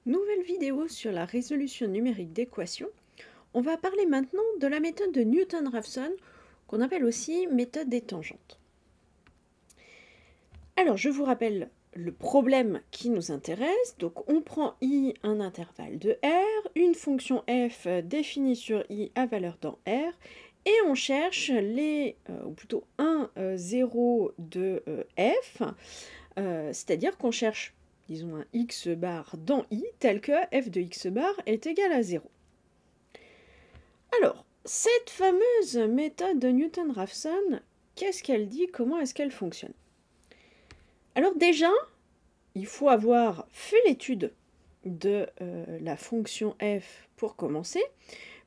Nouvelle vidéo sur la résolution numérique d'équations. On va parler maintenant de la méthode de Newton-Raphson, qu'on appelle aussi méthode des tangentes. Alors, je vous rappelle le problème qui nous intéresse. Donc, on prend i, un intervalle de r, une fonction f définie sur i à valeur dans r, et on cherche ou plutôt 1, 0 de f, c'est-à-dire qu'on cherche disons un x bar dans i, tel que f de x bar est égal à 0. Alors, cette fameuse méthode de Newton-Raphson, qu'est-ce qu'elle dit? Comment est-ce qu'elle fonctionne? Alors déjà, il faut avoir fait l'étude de la fonction f pour commencer,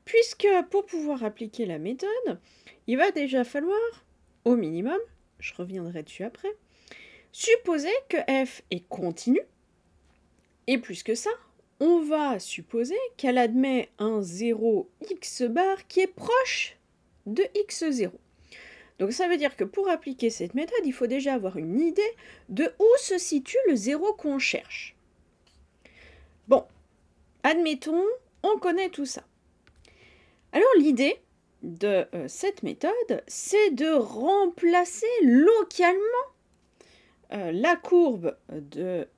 puisque pour pouvoir appliquer la méthode, il va déjà falloir, au minimum, je reviendrai dessus après, supposer que f est continu, et plus que ça, on va supposer qu'elle admet un 0 x bar qui est proche de x0. Donc ça veut dire que pour appliquer cette méthode, il faut déjà avoir une idée de où se situe le 0 qu'on cherche. Bon, admettons, on connaît tout ça. Alors l'idée de cette méthode, c'est de remplacer localement la courbe de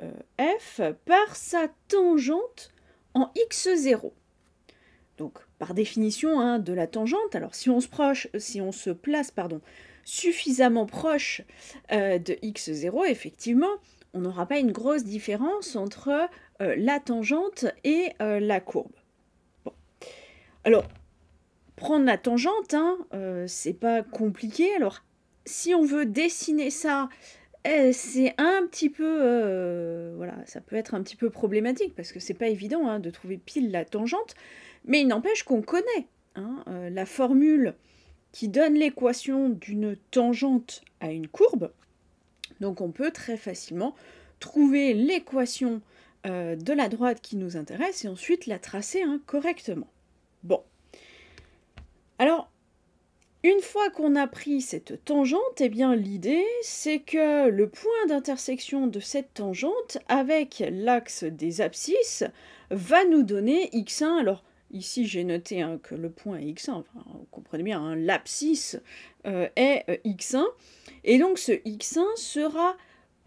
f par sa tangente en x0. Donc, par définition de la tangente, alors si on se place suffisamment proche de x0, effectivement, on n'aura pas une grosse différence entre la tangente et la courbe. Bon. Alors, prendre la tangente, c'est pas compliqué. Alors, si on veut dessiner ça, c'est un petit peu, voilà, ça peut être un petit peu problématique parce que c'est pas évident de trouver pile la tangente, mais il n'empêche qu'on connaît la formule qui donne l'équation d'une tangente à une courbe. Donc on peut très facilement trouver l'équation de la droite qui nous intéresse et ensuite la tracer correctement. Bon. Alors, une fois qu'on a pris cette tangente, eh bien l'idée c'est que le point d'intersection de cette tangente avec l'axe des abscisses va nous donner x1. Alors ici j'ai noté que le point est x1, enfin, vous comprenez bien, l'abscisse est x1, et donc ce x1 sera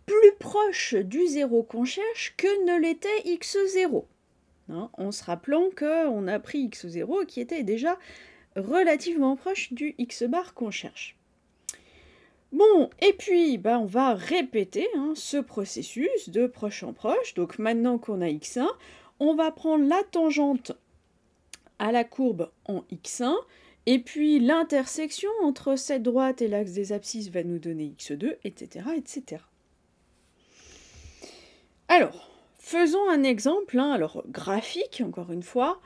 plus proche du 0 qu'on cherche que ne l'était x0. En se rappelant qu'on a pris x0 qui était déjà relativement proche du x bar qu'on cherche. Bon, et puis on va répéter ce processus de proche en proche. Donc maintenant qu'on a x1, on va prendre la tangente à la courbe en x1, et puis l'intersection entre cette droite et l'axe des abscisses va nous donner x2, etc. etc. Alors, faisons un exemple, alors graphique, encore une fois,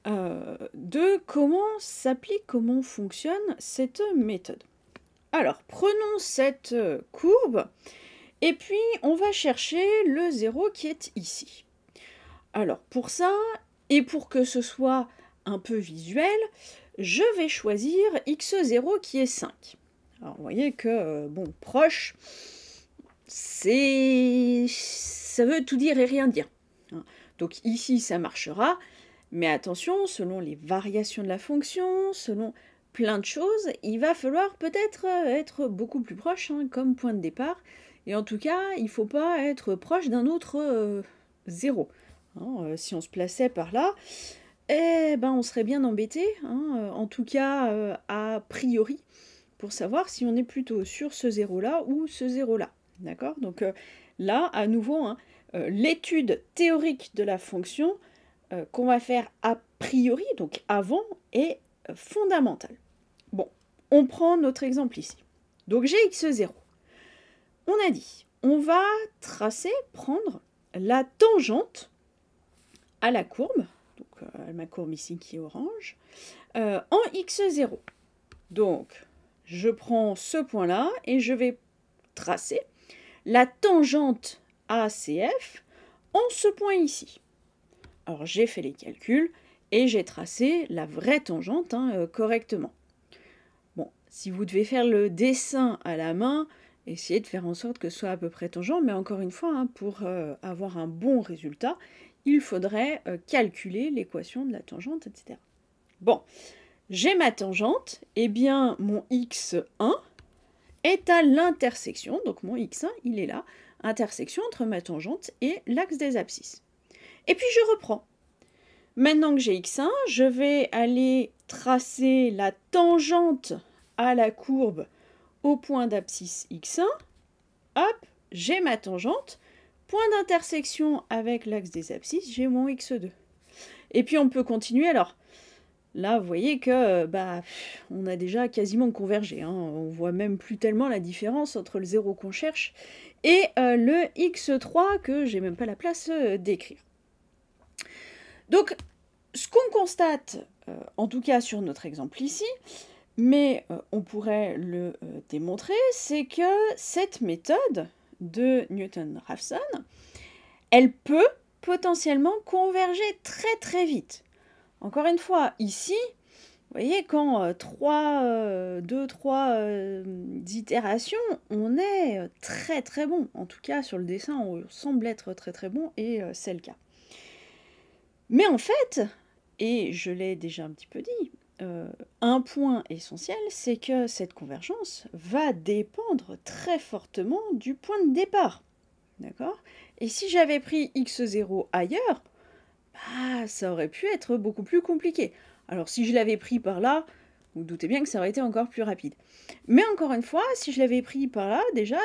de comment fonctionne cette méthode. Alors, prenons cette courbe, et puis on va chercher le 0 qui est ici. Alors, pour ça, et pour que ce soit un peu visuel, je vais choisir x0 qui est 5. Alors, vous voyez que, proche, ça veut tout dire et rien dire. Donc ici, ça marchera. Mais attention, selon les variations de la fonction, selon plein de choses, il va falloir peut-être être beaucoup plus proche comme point de départ. Et en tout cas, il ne faut pas être proche d'un autre 0. Si on se plaçait par là, on serait bien embêté, en tout cas a priori, pour savoir si on est plutôt sur ce 0-là ou ce 0-là. D'accord? Donc là, à nouveau, l'étude théorique de la fonction qu'on va faire a priori, donc avant, est fondamentale. Bon, on prend notre exemple ici. Donc j'ai x0. On a dit, on va prendre la tangente à la courbe, donc ma courbe ici qui est orange, en x0. Donc, je prends ce point-là et je vais tracer la tangente ACF en ce point ici. Alors j'ai fait les calculs et j'ai tracé la vraie tangente correctement. Bon, si vous devez faire le dessin à la main, essayer de faire en sorte que ce soit à peu près tangent, mais encore une fois, hein, pour avoir un bon résultat, il faudrait calculer l'équation de la tangente, etc. Bon, j'ai ma tangente, et bien mon x1 est à l'intersection, donc mon x1, il est là, intersection entre ma tangente et l'axe des abscisses. Et puis je reprends. Maintenant que j'ai x1, je vais aller tracer la tangente à la courbe au point d'abscisse x1. Hop, j'ai ma tangente. Point d'intersection avec l'axe des abscisses, j'ai mon x2. Et puis on peut continuer. Alors là, vous voyez que on a déjà quasiment convergé. Hein. On voit même plus tellement la différence entre le 0 qu'on cherche et le x3 que j'ai même pas la place d'écrire. Donc, ce qu'on constate, en tout cas sur notre exemple ici, mais on pourrait le démontrer, c'est que cette méthode de Newton-Raphson, elle peut potentiellement converger très très vite. Encore une fois, ici, vous voyez, quand 2, 3 itérations, on est très très bon. En tout cas, sur le dessin, on semble être très très bon, et c'est le cas. Mais en fait, et je l'ai déjà un petit peu dit, un point essentiel, c'est que cette convergence va dépendre très fortement du point de départ. D'accord ? Et si j'avais pris x0 ailleurs, ça aurait pu être beaucoup plus compliqué. Alors si je l'avais pris par là, vous, vous doutez bien que ça aurait été encore plus rapide. Mais encore une fois, si je l'avais pris par là, déjà,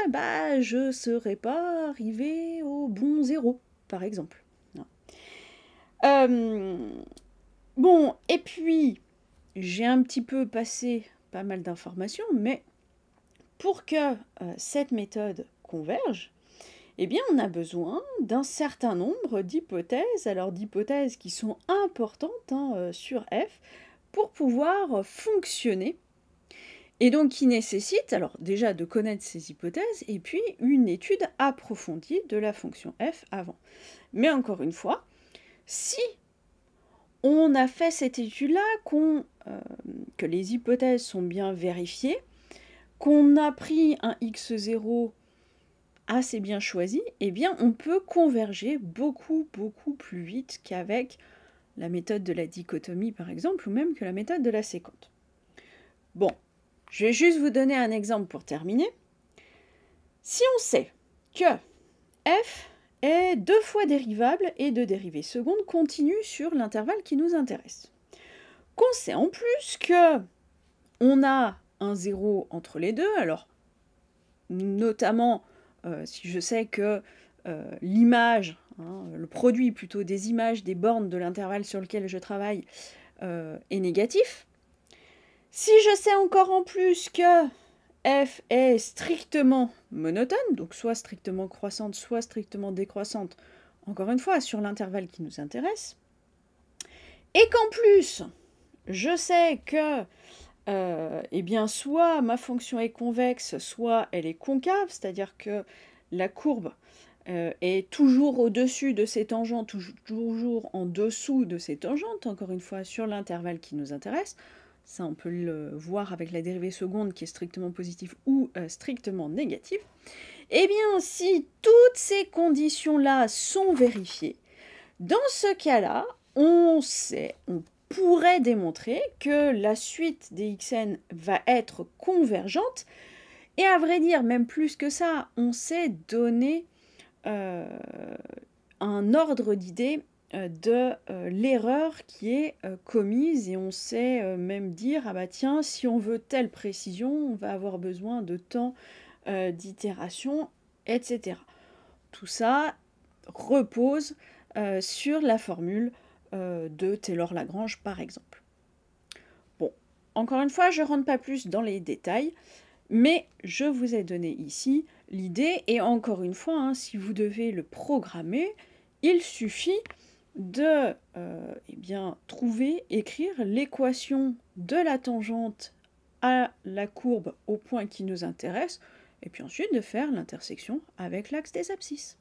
je ne serais pas arrivé au bon 0, par exemple. Bon, et puis, j'ai un petit peu passé pas mal d'informations, mais pour que cette méthode converge, eh bien, on a besoin d'un certain nombre d'hypothèses, alors d'hypothèses qui sont importantes sur F, pour pouvoir fonctionner, et donc qui nécessitent, alors déjà de connaître ces hypothèses, et puis une étude approfondie de la fonction F avant. Mais encore une fois, si on a fait cette étude-là, que les hypothèses sont bien vérifiées, qu'on a pris un x0 assez bien choisi, eh bien on peut converger beaucoup plus vite qu'avec la méthode de la dichotomie par exemple, ou même que la méthode de la séquente. Bon, je vais juste vous donner un exemple pour terminer. Si on sait que f est 2 fois dérivable et de dérivée seconde continue sur l'intervalle qui nous intéresse, qu'on sait en plus que on a un 0 entre les deux, alors notamment si je sais que l'image, le produit plutôt des images des bornes de l'intervalle sur lequel je travaille est négatif, si je sais encore en plus que f est strictement monotone, donc soit strictement croissante, soit strictement décroissante, encore une fois, sur l'intervalle qui nous intéresse, et qu'en plus, je sais que eh bien, soit ma fonction est convexe, soit elle est concave, c'est-à-dire que la courbe est toujours au-dessus de ses tangentes, toujours en dessous de ses tangentes, encore une fois, sur l'intervalle qui nous intéresse. Ça, on peut le voir avec la dérivée seconde qui est strictement positive ou strictement négative. Eh bien, si toutes ces conditions-là sont vérifiées, dans ce cas-là, on pourrait démontrer que la suite des xn va être convergente, et à vrai dire, même plus que ça, on sait donner un ordre d'idée de l'erreur qui est commise, et on sait même dire, ah bah tiens, si on veut telle précision, on va avoir besoin de temps d'itération, etc. Tout ça repose sur la formule de Taylor-Lagrange, par exemple. Bon, encore une fois, je ne rentre pas plus dans les détails, mais je vous ai donné ici l'idée, et encore une fois, si vous devez le programmer, il suffit de trouver, écrire l'équation de la tangente à la courbe au point qui nous intéresse, et puis ensuite de faire l'intersection avec l'axe des abscisses.